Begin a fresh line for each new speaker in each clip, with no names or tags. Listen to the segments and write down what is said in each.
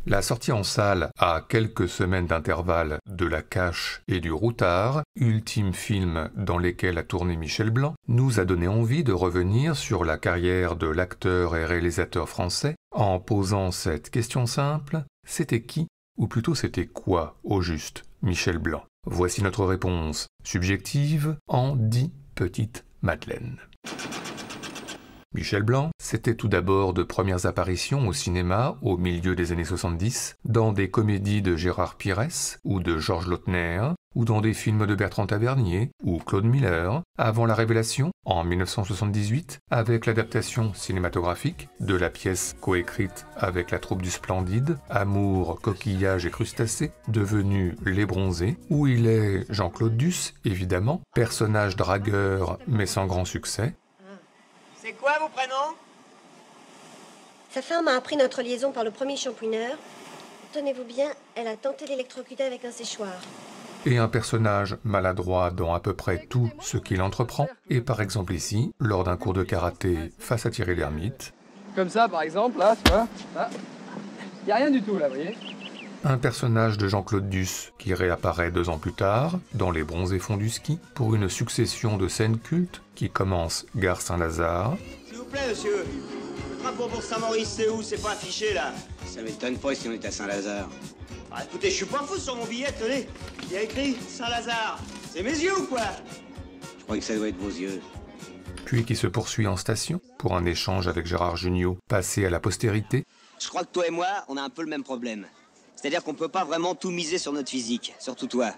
La sortie en salle à quelques semaines d'intervalle de La Cache et du Routard, ultime film dans lesquels a tourné Michel Blanc, nous a donné envie de revenir sur la carrière de l'acteur et réalisateur français en posant cette question simple, c'était qui, ou plutôt c'était quoi, au juste, Michel Blanc? Voici notre réponse subjective en 10 petites madeleines. Michel Blanc, c'était tout d'abord de premières apparitions au cinéma au milieu des années 70, dans des comédies de Gérard Pires ou de Georges Lautner, ou dans des films de Bertrand Tavernier ou Claude Miller, avant la révélation, en 1978, avec l'adaptation cinématographique de la pièce coécrite avec la troupe du Splendide, Amour, coquillage et crustacés, devenue Les Bronzés, où il est Jean-Claude Duss, évidemment, personnage dragueur mais sans grand succès.
C'est quoi vos prénoms?
Sa femme a appris notre liaison par le premier shampooineur. Tenez-vous bien, elle a tenté d'électrocuter avec un séchoir.
Et un personnage maladroit dans à peu près tout ce qu'il entreprend, et par exemple ici, lors d'un cours de karaté face à Thierry Lhermitte.
Comme ça, par exemple, là, tu vois, là, y a rien du tout, là, vous voyez.
Un personnage de Jean-Claude Duss qui réapparaît 2 ans plus tard, dans Les Bronzés fonds du ski, pour une succession de scènes cultes qui commence Gare Saint-Lazare.
S'il vous plaît, monsieur. Le drapeau pour Saint-Maurice, c'est où? C'est pas affiché, là.
Ça m'étonne pas si on est à Saint-Lazare.
Ah, écoutez, je suis pas fou sur mon billet, tenez. Il y a écrit Saint-Lazare. C'est mes yeux ou quoi?
Je crois que ça doit être vos yeux.
Puis qui se poursuit en station, pour un échange avec Gérard Jugnot, passé à la postérité.
Je crois que toi et moi, on a un peu le même problème. C'est-à-dire qu'on peut pas vraiment tout miser sur notre physique, surtout toi.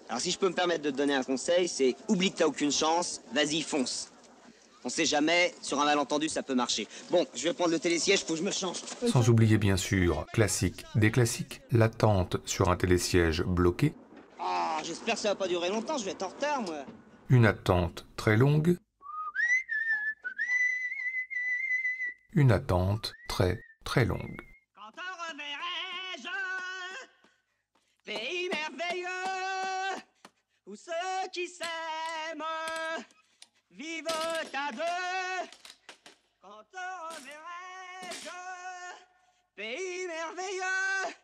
Alors si je peux me permettre de te donner un conseil, c'est oublie que t'as aucune chance, vas-y, fonce. On sait jamais, sur un malentendu, ça peut marcher. Bon, je vais prendre le télésiège, faut que je me change.
Sans oublier bien sûr, classique des classiques, l'attente sur un télésiège bloqué.
Ah, j'espère que ça va pas durer longtemps, je vais être en retard, moi.
Une attente très longue. Une attente très très longue.
Quand te reverrai-je, pays merveilleux, où ceux qui s'aiment vivent à deux. Quand te reverrai-je, pays merveilleux.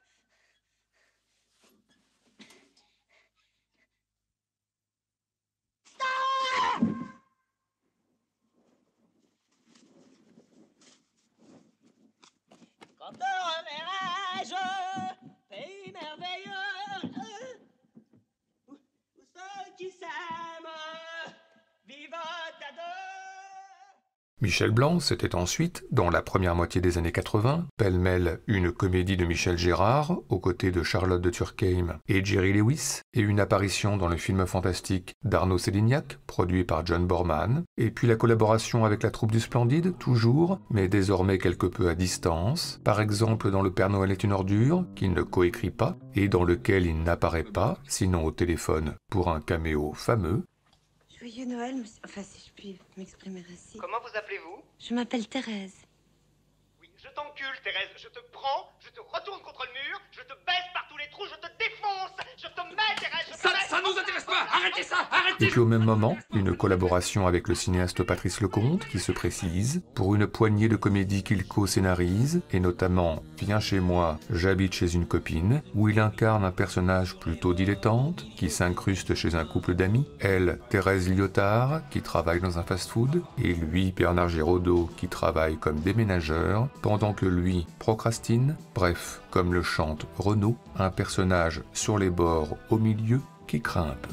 Quand te reverrai-je, pays merveilleux, où ceux qui s'aiment vivent à deux.
Michel Blanc, c'était ensuite, dans la première moitié des années 80, pêle-mêle une comédie de Michel Gérard, aux côtés de Charlotte de Turckheim et Jerry Lewis, et une apparition dans le film fantastique d'Arnaud Sélignac, produit par John Borman, et puis la collaboration avec la troupe du Splendide, toujours, mais désormais quelque peu à distance, par exemple dans Le Père Noël est une ordure, qu'il ne coécrit pas, et dans lequel il n'apparaît pas, sinon au téléphone, pour un caméo fameux.
Joyeux Noël, monsieur. Enfin, si je puis m'exprimer ainsi.
Comment vous appelez-vous?
Je m'appelle Thérèse.
Oui, je t'encule, Thérèse. Je te prends, je te retourne contre le mur, je te baisse par tous les trous, je te défonce, je te mets, Thérèse, je te mets.
Ça nous intéresse pas. Arrêtez ça, arrêtez.
Et puis au même moment, une collaboration avec le cinéaste Patrice Lecomte qui se précise, pour une poignée de comédies qu'il co-scénarise, et notamment Viens chez moi, j'habite chez une copine, où il incarne un personnage plutôt dilettante, qui s'incruste chez un couple d'amis, elle, Thérèse Lyotard, qui travaille dans un fast-food, et lui, Bernard Giraudot, qui travaille comme déménageur, pendant que lui procrastine, bref, comme le chante Renaud, un personnage sur les bords au milieu qui craint un peu.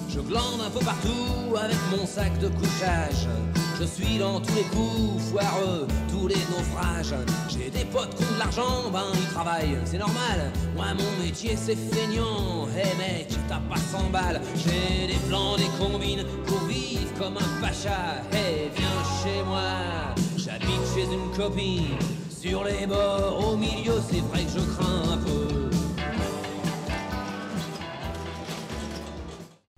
Je glande un peu partout avec mon sac de couchage. Je suis dans tous les coups foireux, tous les naufrages. J'ai des potes qui ont de l'argent, ben ils travaillent, c'est normal. Moi mon métier c'est feignant. Hey mec, t'as pas 100 balles. J'ai des plans, des combines pour vivre comme un pacha. Hey viens chez moi, j'habite chez une copine. Sur les bords, au milieu, c'est vrai que je crains un peu.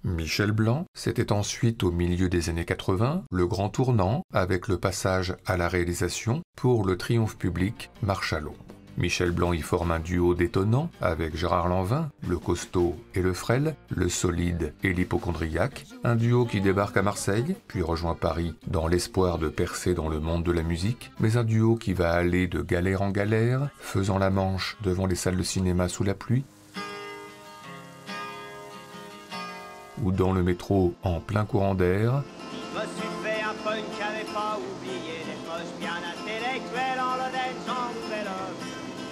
Michel Blanc, c'était ensuite au milieu des années 80, le grand tournant avec le passage à la réalisation pour le triomphe public Marche à l'ombre. Michel Blanc y forme un duo détonnant avec Gérard Lanvin, le costaud et le frêle, le solide et l'hypocondriaque, un duo qui débarque à Marseille, puis rejoint Paris dans l'espoir de percer dans le monde de la musique, mais un duo qui va aller de galère en galère, faisant la manche devant les salles de cinéma sous la pluie, ou dans le métro en plein courant d'air,
Je me suis fait un punk qui avait pas oublié les poches bien intellectuelles en Lodèche en Nouvelle-Homme.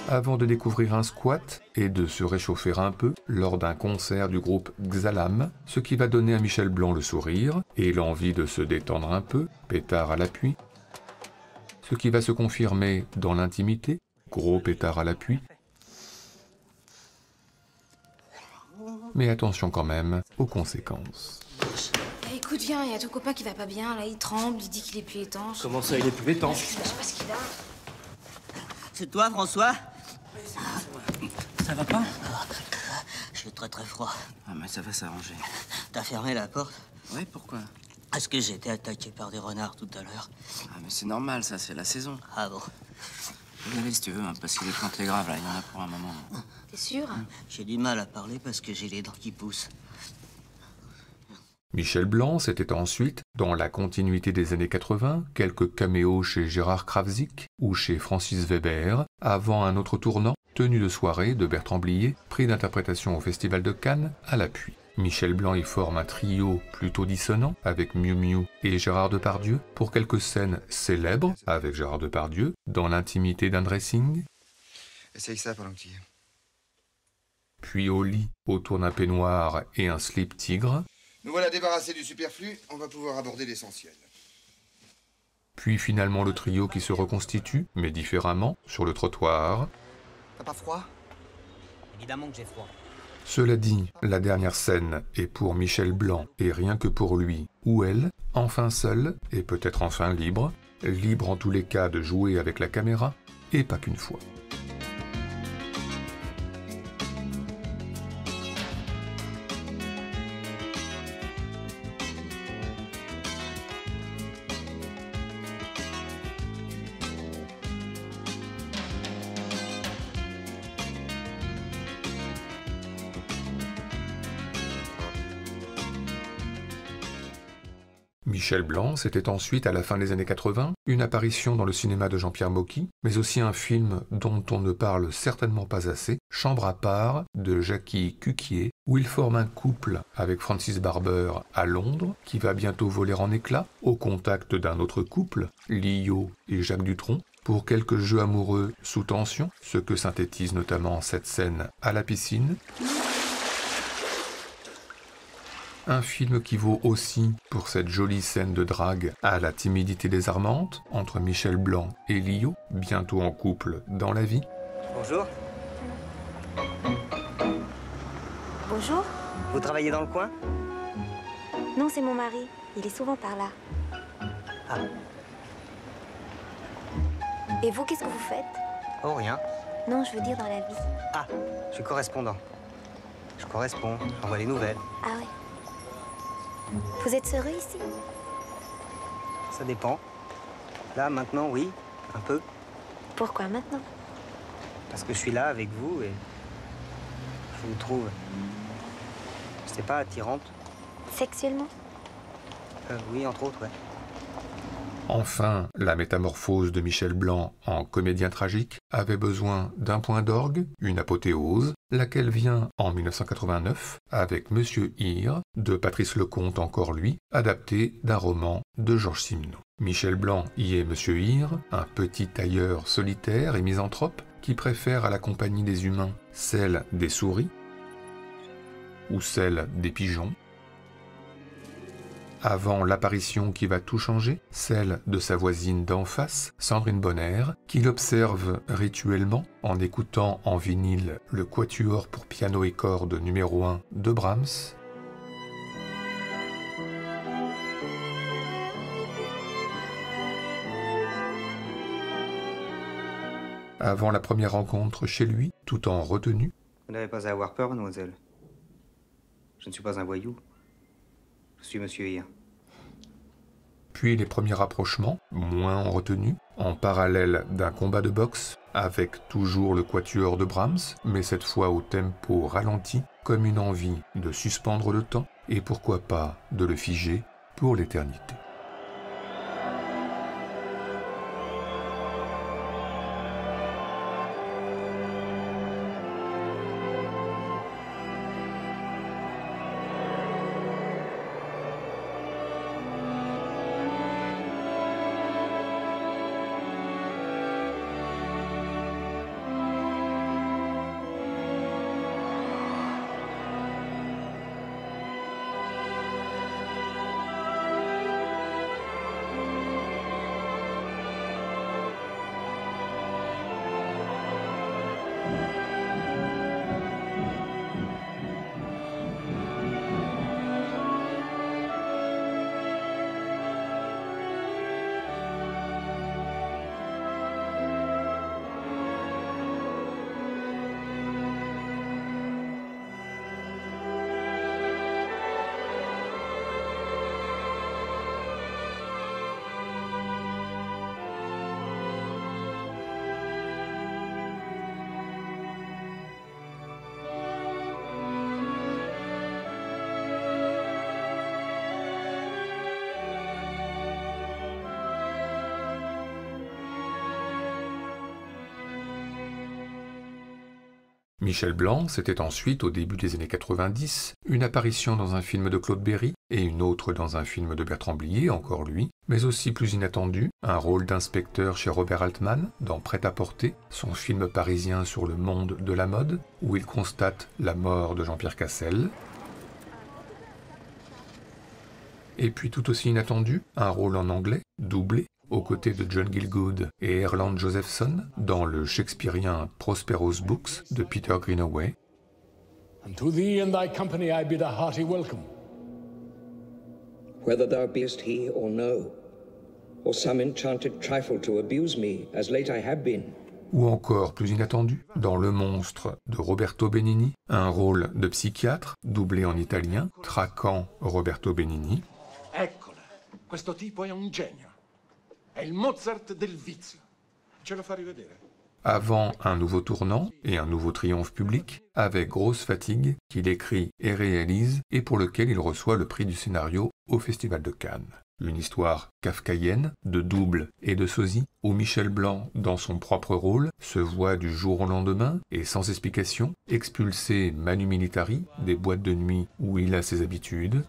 avant de découvrir un squat et de se réchauffer un peu lors d'un concert du groupe Xalam, ce qui va donner à Michel Blanc le sourire et l'envie de se détendre un peu, pétard à l'appui, ce qui va se confirmer dans l'intimité, gros pétard à l'appui. Mais attention quand même aux conséquences.
Écoute, viens, il y a ton copain qui va pas bien, là, il tremble, il dit qu'il est plus étanche.
Comment ça, il est plus étanche?
Je sais pas ce qu'il a.
C'est toi, François?
Ça va pas?
J'ai très très froid.
Ah, mais ça va s'arranger.
T'as fermé la porte?
Ouais, pourquoi?
Parce que j'ai été attaqué par des renards tout à l'heure.
Ah, mais c'est normal, ça, c'est la saison.
Ah bon?
Vous y aller si tu veux, hein, parce que les plantes les graves, là, il y en a pour un moment.
T'es sûr?
J'ai du mal à parler parce que j'ai les dents qui poussent.
Michel Blanc, c'était ensuite, dans la continuité des années 80, quelques caméos chez Gérard Krawczyk ou chez Francis Weber, avant un autre tournant, tenue de soirée de Bertrand Blier, prix d'interprétation au Festival de Cannes, à l'appui. Michel Blanc y forme un trio plutôt dissonant avec Miu Miu et Gérard Depardieu pour quelques scènes célèbres avec Gérard Depardieu dans l'intimité d'un dressing,
Essaye ça pendant que tu y es.
puis au lit autour d'un peignoir et un slip tigre,
Nous voilà débarrassés du superflu, on va pouvoir aborder l'essentiel.
puis finalement le trio qui se reconstitue, mais différemment, sur le trottoir.
T'as pas froid?
Évidemment que j'ai froid.
Cela dit, la dernière scène est pour Michel Blanc et rien que pour lui ou elle, enfin seul et peut-être enfin libre, libre en tous les cas de jouer avec la caméra, et pas qu'une fois. Michel Blanc, c'était ensuite, à la fin des années 80, une apparition dans le cinéma de Jean-Pierre Mocky, mais aussi un film dont on ne parle certainement pas assez, Chambre à part, de Jackie Cuquier, où il forme un couple avec Francis Barber à Londres, qui va bientôt voler en éclats, au contact d'un autre couple, Lio et Jacques Dutronc, pour quelques jeux amoureux sous tension, ce que synthétise notamment cette scène à la piscine. Un film qui vaut aussi pour cette jolie scène de drague à la timidité désarmante entre Michel Blanc et Lio, bientôt en couple dans la vie.
Bonjour.
Bonjour.
Vous travaillez dans le coin?
Non, c'est mon mari. Il est souvent par là.
Ah.
Et vous, qu'est-ce que vous faites?
Oh, rien.
Non, je veux dire dans la vie.
Ah, je suis correspondant. Je corresponds, j'envoie les nouvelles.
Ah ouais. Vous êtes heureux ici?
Ça dépend. Là, maintenant, oui, un peu.
Pourquoi maintenant?
Parce que je suis là avec vous et je vous trouve, je sais pas, attirante.
Sexuellement?
Oui, entre autres, ouais.
Enfin, la métamorphose de Michel Blanc en comédien tragique avait besoin d'un point d'orgue, une apothéose, laquelle vient en 1989 avec Monsieur Hir, de Patrice Lecomte encore lui, adapté d'un roman de Georges Simenon. Michel Blanc y est Monsieur Hir, un petit tailleur solitaire et misanthrope qui préfère à la compagnie des humains celle des souris ou celle des pigeons. Avant l'apparition qui va tout changer, celle de sa voisine d'en face, Sandrine Bonner, qui l'observe rituellement en écoutant en vinyle le quatuor pour piano et cordes numéro 1 de Brahms. Avant la première rencontre chez lui, tout en retenue.
Vous n'avez pas à avoir peur, mademoiselle. Je ne suis pas un voyou. Je suis Monsieur Hir.
Puis les premiers rapprochements, moins en retenue, en parallèle d'un combat de boxe, avec toujours le quatuor de Brahms, mais cette fois au tempo ralenti, comme une envie de suspendre le temps, et pourquoi pas de le figer pour l'éternité. Michel Blanc, c'était ensuite, au début des années 90, une apparition dans un film de Claude Berry et une autre dans un film de Bertrand Blier, encore lui, mais aussi plus inattendu, un rôle d'inspecteur chez Robert Altman dans Prêt-à-porter, son film parisien sur le monde de la mode, où il constate la mort de Jean-Pierre Cassel. Et puis tout aussi inattendu, un rôle en anglais, doublé, aux côtés de John Gielgud et Erland Josephson, dans le shakespearien Prospero's Books de Peter Greenaway.
And to thee and thy company I bid a hearty welcome.
Whether thou beest he or no, or some enchanted trifle to abuse me, as late I have been.
Ou encore, plus inattendu, dans Le Monstre de Roberto Benigni, un rôle de psychiatre, doublé en italien, traquant Roberto Benigni.
Eccola, questo tipo è un genio. È il Mozart del vizio. Ce lo fa rivedere.
Avant un nouveau tournant et un nouveau triomphe public, avec Grosse Fatigue, qu'il écrit et réalise et pour lequel il reçoit le prix du scénario au Festival de Cannes. Une histoire kafkaïenne, de double et de sosie, où Michel Blanc, dans son propre rôle, se voit du jour au lendemain et sans explication, expulsé manu militari des boîtes de nuit où il a ses habitudes.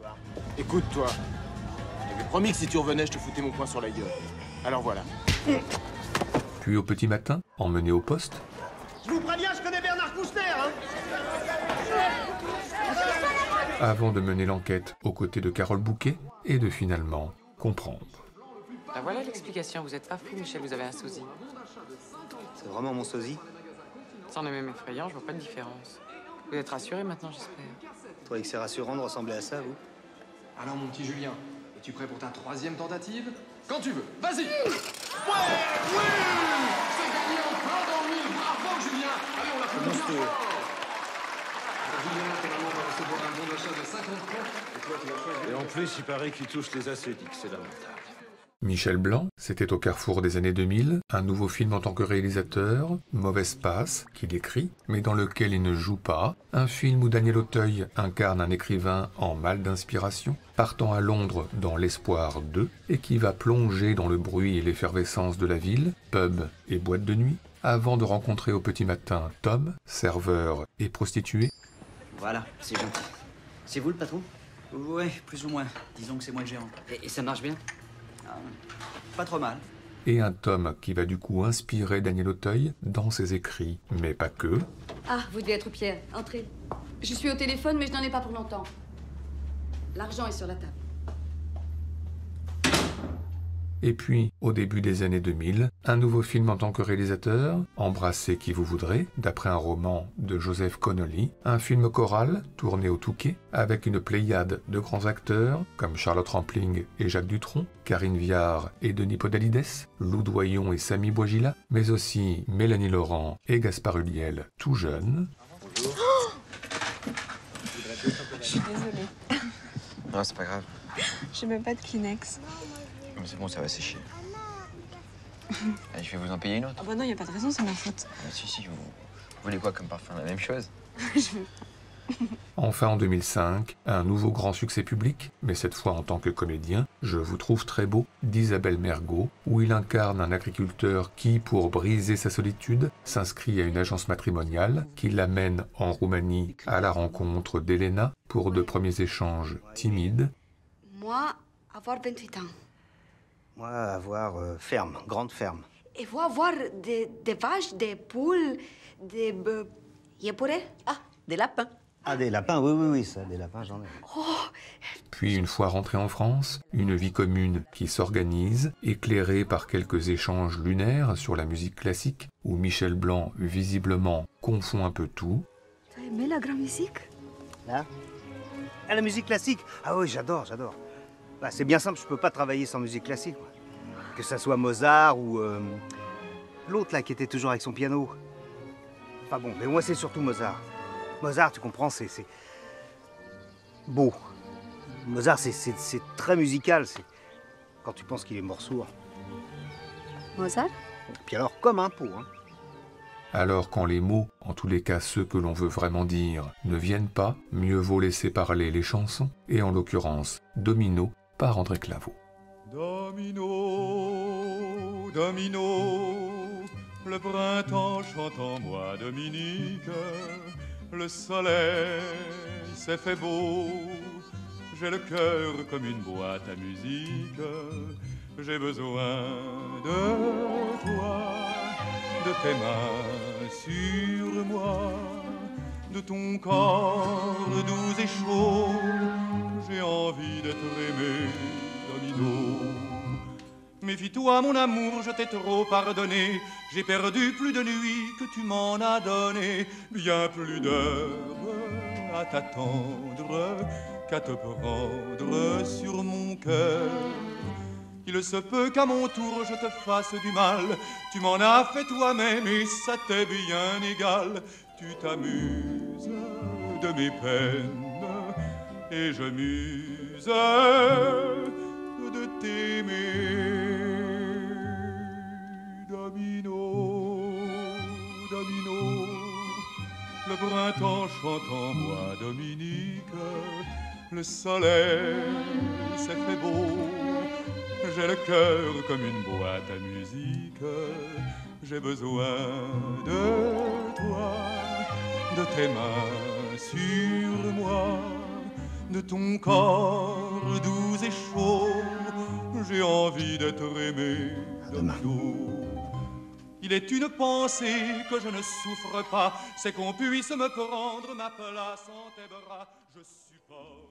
Écoute, toi, je t'avais promis que si tu revenais, je te foutais mon poing sur la gueule. Alors voilà.
Puis au petit matin, emmené au poste.
Je vous préviens, je connais Bernard Kouchner, hein.
Avant de mener l'enquête aux côtés de Carole Bouquet et de finalement comprendre.
Ben voilà l'explication, vous êtes pas fou, Michel, vous avez un sosie.
C'est vraiment mon sosie?
C'en est même effrayant, je vois pas de différence. Vous êtes rassuré maintenant, j'espère.
Vous trouvez que c'est rassurant de ressembler à ça, vous?
Alors, mon petit Julien, es-tu prêt pour ta 3e tentative? Quand tu veux, vas-y!
Ouais! Oui!
C'est gagné en plein dans le mille! Bravo, Julien! Allez, on l'applaudit bien fort! Julien, naturellement, va recevoir un bon d'achat de 50 francs. Et toi, tu vas choisir.
Et en plus, il paraît qu'il touche les ascétiques, c'est lamentable.
Michel Blanc, c'était au carrefour des années 2000, un nouveau film en tant que réalisateur, Mauvaise passe, qu'il écrit, mais dans lequel il ne joue pas, un film où Daniel Auteuil incarne un écrivain en mal d'inspiration, partant à Londres dans l'espoir d'eux, et qui va plonger dans le bruit et l'effervescence de la ville, pub et boîte de nuit, avant de rencontrer au petit matin Tom, serveur et prostituée.
Voilà, c'est gentil. C'est vous le patron? Ouais, plus ou moins. Disons que c'est moi le gérant. Et ça marche bien? Pas trop mal.
Et un Tom qui va du coup inspirer Daniel Auteuil dans ses écrits, mais pas que.
Ah, vous devez être Pierre. Entrez. Je suis au téléphone, mais je n'en ai pas pour longtemps. L'argent est sur la table.
Et puis, au début des années 2000, un nouveau film en tant que réalisateur, Embrassez qui vous voudrez, d'après un roman de Joseph Connolly, un film choral tourné au Touquet, avec une pléiade de grands acteurs comme Charlotte Rampling et Jacques Dutronc, Karine Viard et Denis Podalides, Lou Doyon et Samy Bouajila, mais aussi Mélanie Laurent et Gaspard Ulliel, tout jeunes.
Oh, je suis désolée.
Non, c'est pas grave.
J'ai même pas de Kleenex.
Mais c'est bon, ça va sécher. Allez, je vais vous en payer une autre.
Ah bah non, y a pas de raison, c'est ma faute.
Ah, si, vous voulez quoi comme parfum? La même chose?
Enfin, en 2005, un nouveau grand succès public, mais cette fois en tant que comédien, Je vous trouve très beau, d'Isabelle Mergo, où il incarne un agriculteur qui, pour briser sa solitude, s'inscrit à une agence matrimoniale qui l'amène en Roumanie à la rencontre d'Elena pour de premiers échanges timides.
Moi, avoir 28 ans.
Moi, avoir ferme, grande ferme.
Et vous avoir des vaches, des poules, des yépourés. Ah, des lapins.
Ah, des lapins, oui, ça, des lapins, j'en ai.
Oh.
Puis, une fois rentré en France, une vie commune qui s'organise, éclairée par quelques échanges lunaires sur la musique classique, où Michel Blanc, visiblement, confond un peu tout.
T'as aimé la grande musique?
Là? Ah, la musique classique? Ah oui, j'adore. Bah, c'est bien simple, je peux pas travailler sans musique classique. Moi. Que ça soit Mozart ou l'autre là qui était toujours avec son piano. Enfin bon, mais moi c'est surtout Mozart. Mozart, tu comprends, c'est beau. Mozart, c'est très musical. C'est quand tu penses qu'il est mort sourd.
Mozart?
Puis alors, comme un pot, hein.
Alors quand les mots, en tous les cas ceux que l'on veut vraiment dire, ne viennent pas, mieux vaut laisser parler les chansons, et en l'occurrence Domino par André Claveau.
Domino, domino, le printemps chante en moi, Dominique, le soleil s'est fait beau, j'ai le cœur comme une boîte à musique, j'ai besoin de toi, de tes mains sur moi, de ton corps doux et chaud, j'ai envie d'être aimé, Domino. Méfie-toi mon amour, je t'ai trop pardonné, j'ai perdu plus de nuits que tu m'en as donné, bien plus d'heures à t'attendre qu'à te prendre sur mon cœur. Il se peut qu'à mon tour je te fasse du mal, tu m'en as fait toi-même et ça t'est bien égal. Tu t'amuses de mes peines et je m'use de t'aimer. Domino, domino, le printemps chante en moi, Dominique, le soleil s'est fait beau, j'ai le cœur comme une boîte à musique, j'ai besoin de toi, de tes mains sur moi, de ton corps doux et chaud, j'ai envie d'être aimé, Domino. Il est une pensée que je ne souffre pas, c'est qu'on puisse me prendre ma place en tes bras, je supporte.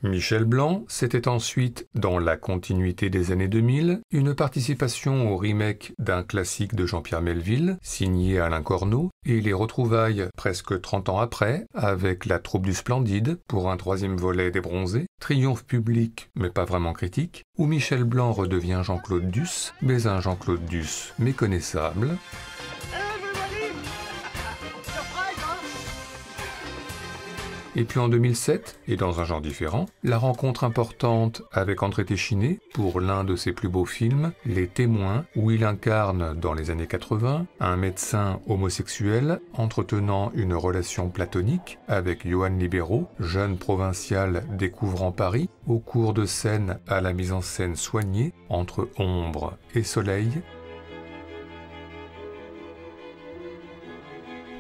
Michel Blanc, c'était ensuite, dans la continuité des années 2000, une participation au remake d'un classique de Jean-Pierre Melville, signé Alain Corneau, et les retrouvailles presque 30 ans après, avec La Troupe du Splendide, pour un troisième volet des Bronzés, triomphe public, mais pas vraiment critique, où Michel Blanc redevient Jean-Claude Duss, mais un Jean-Claude Duss méconnaissable. Et puis en 2007, et dans un genre différent, la rencontre importante avec André Téchiné pour l'un de ses plus beaux films, Les Témoins, où il incarne, dans les années 80, un médecin homosexuel entretenant une relation platonique avec Johan Libero, jeune provincial découvrant Paris, au cours de scènes à la mise en scène soignée entre ombre et soleil.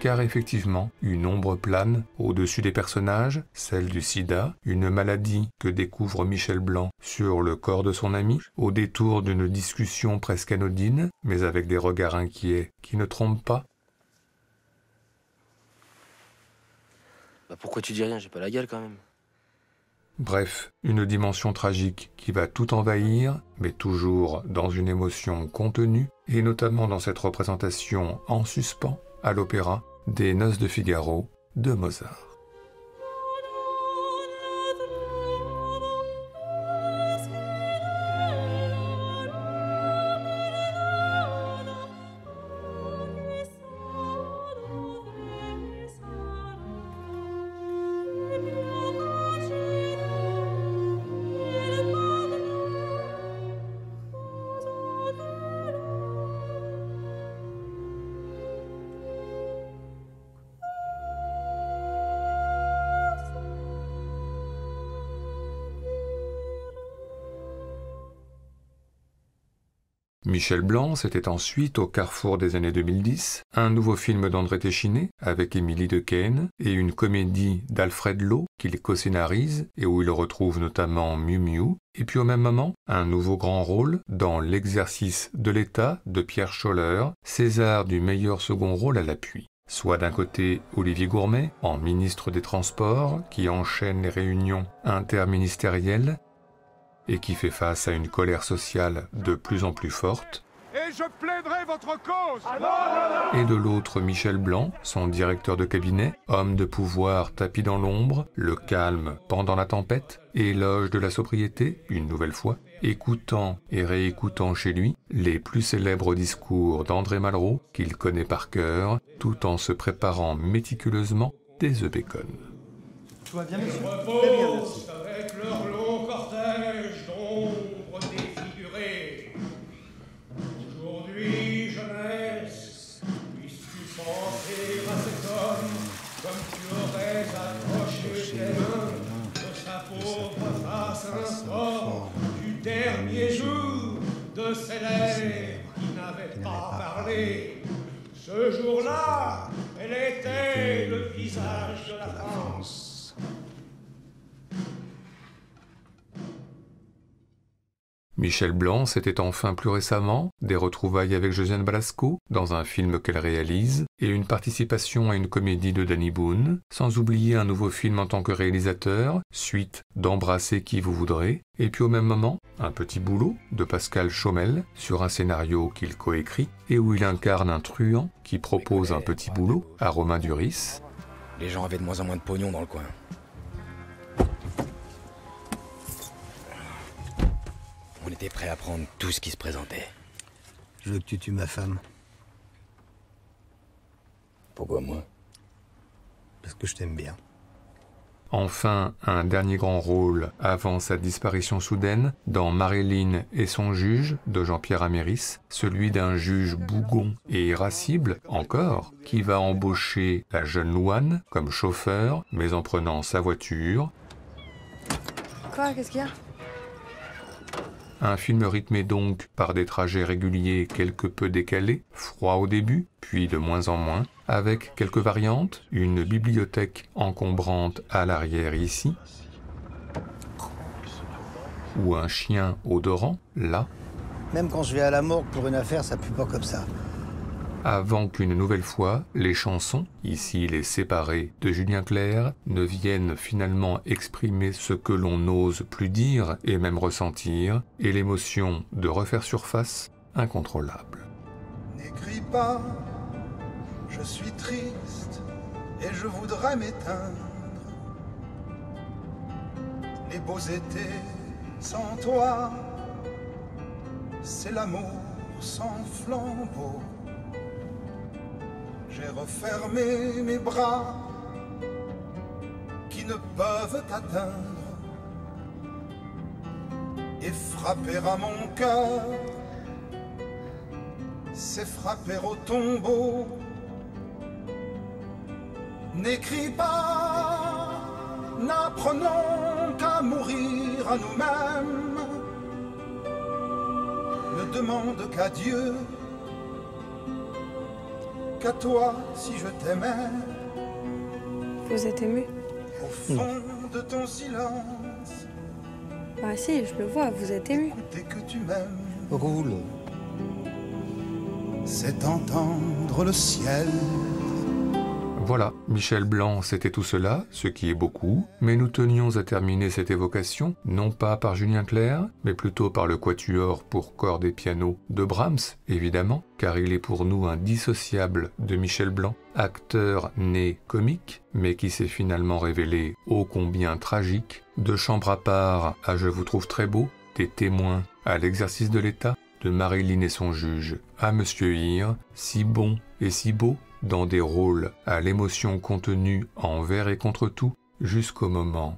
Car effectivement, une ombre plane au-dessus des personnages, celle du sida, une maladie que découvre Michel Blanc sur le corps de son ami, au détour d'une discussion presque anodine, mais avec des regards inquiets qui ne trompent pas.
Bah pourquoi tu dis rien? J'ai pas la gueule quand même.
Bref, une dimension tragique qui va tout envahir, mais toujours dans une émotion contenue, et notamment dans cette représentation en suspens, à l'opéra, des Noces de Figaro de Mozart. Michel Blanc, c'était ensuite, au carrefour des années 2010, un nouveau film d'André Téchiné avec Émilie Dequesne et une comédie d'Alfred Lowe qu'il co-scénarise et où il retrouve notamment Miu Miu, et puis au même moment, un nouveau grand rôle dans L'exercice de l'État de Pierre Scholler, César du meilleur second rôle à l'appui. Soit d'un côté Olivier Gourmet, en ministre des Transports, qui enchaîne les réunions interministérielles et qui fait face à une colère sociale de plus en plus forte.
Et je plaiderai votre cause.
Et de l'autre, Michel Blanc, son directeur de cabinet, homme de pouvoir tapi dans l'ombre, le calme pendant la tempête, éloge de la sobriété, une nouvelle fois, écoutant et réécoutant chez lui les plus célèbres discours d'André Malraux, qu'il connaît par cœur, tout en se préparant méticuleusement des œufs bacon.
Tout va bien, monsieur? Très bien, merci. Avec leur long cortège d'ombres défigurées. Aujourd'hui, jeunesse, puisses-tu penser à cet homme comme tu aurais accroché tes mains de sa pauvre face informe du dernier jour de ces lèvres qui n'avaient pas parlé. Ce jour-là, elle était le visage de la France.
Michel Blanc, c'était enfin plus récemment des retrouvailles avec Josiane Balasco dans un film qu'elle réalise et une participation à une comédie de Danny Boone, sans oublier un nouveau film en tant que réalisateur, suite d'Embrasser qui vous voudrez, et puis au même moment, un petit boulot de Pascal Chaumel sur un scénario qu'il coécrit et où il incarne un truand qui propose un petit boulot à Romain Duris.
Les gens avaient de moins en moins de pognon dans le coin. On était prêt à prendre tout ce qui se présentait.
Je veux que tu tues ma femme.
Pourquoi moi?
Parce que je t'aime bien.
Enfin, un dernier grand rôle avant sa disparition soudaine dans Marilyn et son juge de Jean-Pierre Améris, celui d'un juge bougon et irascible, encore, qui va embaucher la jeune Louane comme chauffeur, mais en prenant sa voiture.
Quoi? Qu'est-ce qu'il y a?
Un film rythmé donc par des trajets réguliers quelque peu décalés, froids au début, puis de moins en moins, avec quelques variantes, une bibliothèque encombrante à l'arrière ici, ou un chien odorant là.
Même quand je vais à la morgue pour une affaire, ça pue pas comme ça.
Avant qu'une nouvelle fois, les chansons, ici les séparées de Julien Clerc, ne viennent finalement exprimer ce que l'on n'ose plus dire et même ressentir, et l'émotion de refaire surface incontrôlable.
N'écris pas, je suis triste et je voudrais m'éteindre. Les beaux étés sans toi, c'est l'amour sans flambeau. J'ai refermé mes bras qui ne peuvent t'atteindre et frapper à mon cœur, c'est frapper au tombeau. N'écris pas, n'apprenons qu'à mourir à nous-mêmes. Ne demande qu'à Dieu, qu'à toi si je t'aimais.
Vous êtes ému?
Au fond de ton silence.
Bah si, je le vois, vous êtes ému.
Écouter que tu m'aimes.
Roule.
C'est entendre le ciel.
Voilà, Michel Blanc, c'était tout cela, ce qui est beaucoup, mais nous tenions à terminer cette évocation, non pas par Julien Clerc, mais plutôt par le quatuor pour cordes et piano de Brahms, évidemment, car il est pour nous indissociable de Michel Blanc, acteur né comique, mais qui s'est finalement révélé ô combien tragique, de Chambre à part à Je vous trouve très beau, des Témoins à L'exercice de l'État, de Marilyn et son juge à Monsieur Hir, si bon et si beau, dans des rôles à l'émotion contenue envers et contre tout, jusqu'au moment